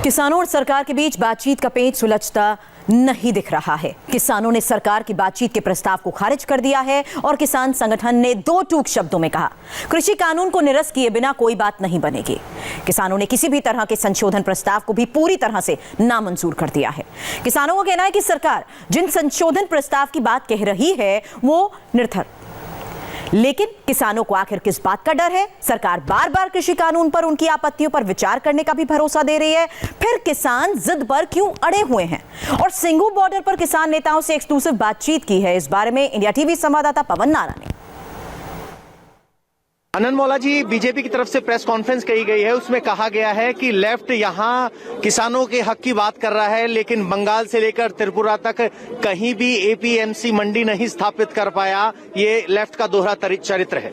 किसानों और सरकार के बीच बातचीत का पेच सुलझता नहीं दिख रहा है। किसानों ने सरकार की बातचीत के प्रस्ताव को खारिज कर दिया है और किसान संगठन ने दो टूक शब्दों में कहा, कृषि कानून को निरस्त किए बिना कोई बात नहीं बनेगी। किसानों ने किसी भी तरह के संशोधन प्रस्ताव को भी पूरी तरह से नामंजूर कर दिया है। किसानों का कहना है कि सरकार जिन संशोधन प्रस्ताव की बात कह रही है वो निरर्थक, लेकिन किसानों को आखिर किस बात का डर है? सरकार बार बार कृषि कानून पर उनकी आपत्तियों पर विचार करने का भी भरोसा दे रही है, फिर किसान जिद पर क्यों अड़े हुए हैं? और सिंघू बॉर्डर पर किसान नेताओं से एक्सक्लूसिव बातचीत की है। इस बारे में इंडिया टीवी संवाददाता पवन नारा ने। आनंद मौला जी, बीजेपी की तरफ से प्रेस कॉन्फ्रेंस कही गई है, उसमें कहा गया है कि लेफ्ट यहां किसानों के हक की बात कर रहा है, लेकिन बंगाल से लेकर त्रिपुरा तक कहीं भी एपीएमसी मंडी नहीं स्थापित कर पाया। ये लेफ्ट का दोहरा चरित्र है।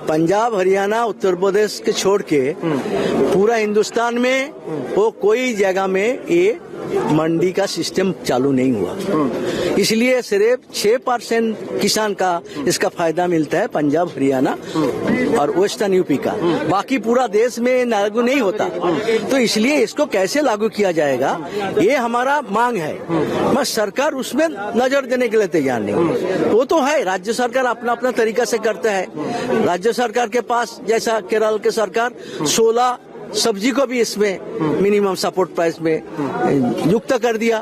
पंजाब, हरियाणा, उत्तर प्रदेश के छोड़ के पूरा हिंदुस्तान में वो कोई जगह में ये मंडी का सिस्टम चालू नहीं हुआ, इसलिए सिर्फ 6% किसान का इसका फायदा मिलता है, पंजाब, हरियाणा और वेस्टर्न यूपी का। बाकी पूरा देश में लागू नहीं होता, तो इसलिए इसको कैसे लागू किया जाएगा ये हमारा मांग है। बस सरकार उसमें नजर देने के लिए तैयार नहीं। वो तो है, राज्य सरकार अपना अपना तरीका से करता है। राज्य सरकार के पास जैसा केरल के सरकार 16 सब्जी को भी इसमें मिनिमम सपोर्ट प्राइस में युक्त कर दिया।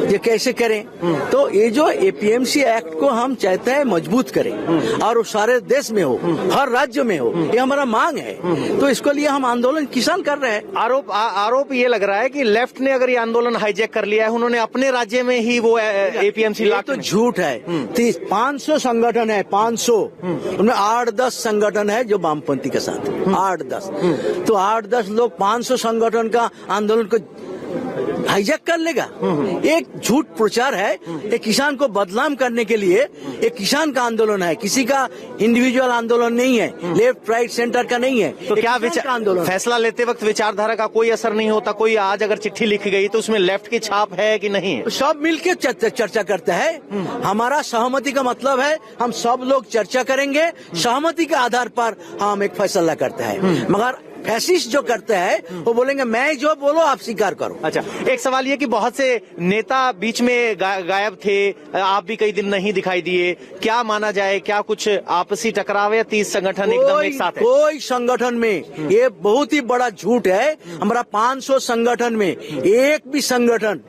ये कैसे करें? तो ये जो एपीएमसी एक्ट को हम चाहते हैं मजबूत करें और सारे देश में हो, हर राज्य में हो, ये हमारा मांग है। तो इसके लिए हम आंदोलन किसान कर रहे हैं। आरोप ये लग रहा है कि लेफ्ट ने अगर ये आंदोलन हाईजैक कर लिया है, उन्होंने अपने राज्य में ही वो एपीएमसी ला। तो झूठ है। 500 संगठन है, 500 उनमें 8-10 संगठन है जो वामपंथी के साथ, 8-10 तो 8-10 लोग 500 संगठन का आंदोलन को हाईजैक कर लेगा। एक झूठ प्रचार है। एक किसान को बदनाम करने के लिए एक किसान का आंदोलन है, किसी का इंडिविजुअल आंदोलन नहीं है, लेफ्ट राइट सेंटर का नहीं है। तो क्या आंदोलन फैसला लेते वक्त विचारधारा का कोई असर नहीं होता? कोई आज अगर चिट्ठी लिखी गई तो उसमें लेफ्ट की छाप है कि नहीं? सब मिलके चर्चा करते हैं। हमारा सहमति का मतलब है हम सब लोग चर्चा करेंगे, सहमति के आधार पर हम एक फैसला करते हैं। मगर फैसिस्ट जो करते हैं वो बोलेंगे मैं जो बोलो आप स्वीकार करो। अच्छा, एक सवाल ये कि बहुत से नेता बीच में गायब थे, आप भी कई दिन नहीं दिखाई दिए, क्या माना जाए? क्या कुछ आपसी टकराव या 30 संगठन एकदम एक साथ है? कोई संगठन में, ये बहुत ही बड़ा झूठ है। हमारा 500 संगठन में एक भी संगठन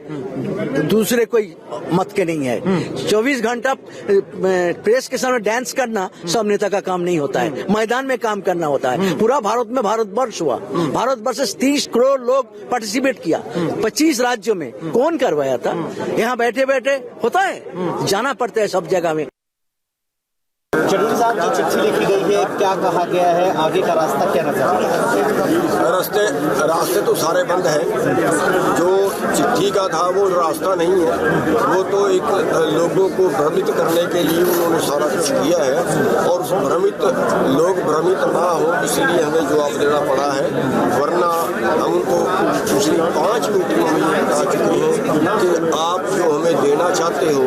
दूसरे कोई मत के नहीं है। 24 घंटा प्रेस के सामने डांस करना सब नेता का काम नहीं होता है, मैदान में काम करना होता है। पूरा भारत में भारतवर्ष हुआ, भारतवर्ष से 30 करोड़ लोग पार्टिसिपेट किया, 25 राज्यों में। कौन करवाया था? यहाँ बैठे बैठे होता है, जाना पड़ता है सब जगह में। चटर्जी साहब, जो चिट्ठी लिखी गई है, क्या कहा गया है? आगे का रास्ता क्या नजर आ रहा है? रास्ते तो सारे बंद हैं। जो चिट्ठी का था वो रास्ता नहीं है, वो तो एक लोगों को भ्रमित करने के लिए उन्होंने सारा कुछ किया है और लोग भ्रमित ना हो इसलिए हमें जवाब देना पड़ा है। वरना हम उनको पिछली 5 मीटिंगों में ये बता चुके हैं कि आप जो हमें देना चाहते हो,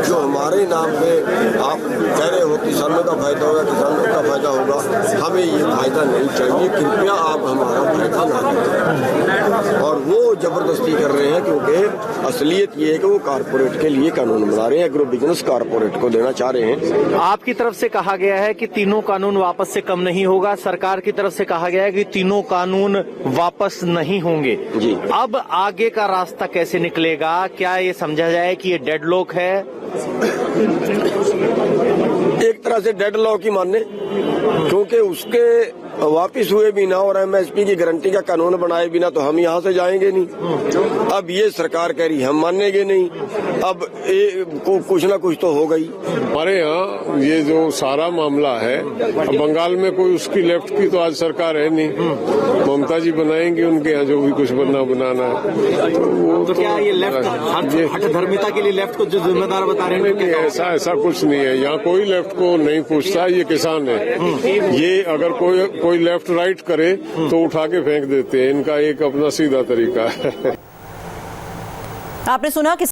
जो हमारे नाम पे आप कह रहे हो किसानों का फायदा होगा, किसानों का फायदा होगा, हमें ये फायदा नहीं चाहिए, कृपया आप हमारा फायदा ना करें। और वो जबरदस्ती कर रहे हैं क्योंकि असलियत ये है कि वो कारपोरेट के लिए कानून बना रहे हैं, एग्रो बिजनेस कारपोरेट को देना चाह रहे हैं। आपकी तरफ से कहा गया है कि तीनों कानून वापस से कम नहीं होगा, सरकार की तरफ से कहा गया है कि तीनों कानून वापस नहीं होंगे जी। अब आगे का रास्ता कैसे निकलेगा? क्या ये समझा जाए कि ये डेडलॉक है? एक तरह से डेडलॉक ही माने, क्योंकि उसके वापिस हुए बिना और एमएसपी की गारंटी का कानून बनाए बिना तो हम यहाँ से जाएंगे नहीं। अब ये सरकार कह रही हम मानेंगे नहीं, अब कुछ ना कुछ तो हो गई। हमारे यहाँ ये जो सारा मामला है, बंगाल में कोई उसकी लेफ्ट की तो आज सरकार है नहीं, ममता जी बनाएंगी उनके यहाँ जो भी कुछ बनाना है। तो क्या ये लेफ्ट हठधर्मिता के लिए लेफ्ट को जो जिम्मेदार बता रहे हैं? नहीं, ऐसा कुछ नहीं है। यहाँ कोई लेफ्ट को नहीं पूछता, ये किसान है। ये अगर कोई लेफ्ट राइट करे तो उठा के फेंक देते हैं। इनका एक अपना सीधा तरीका है। आपने सुना कि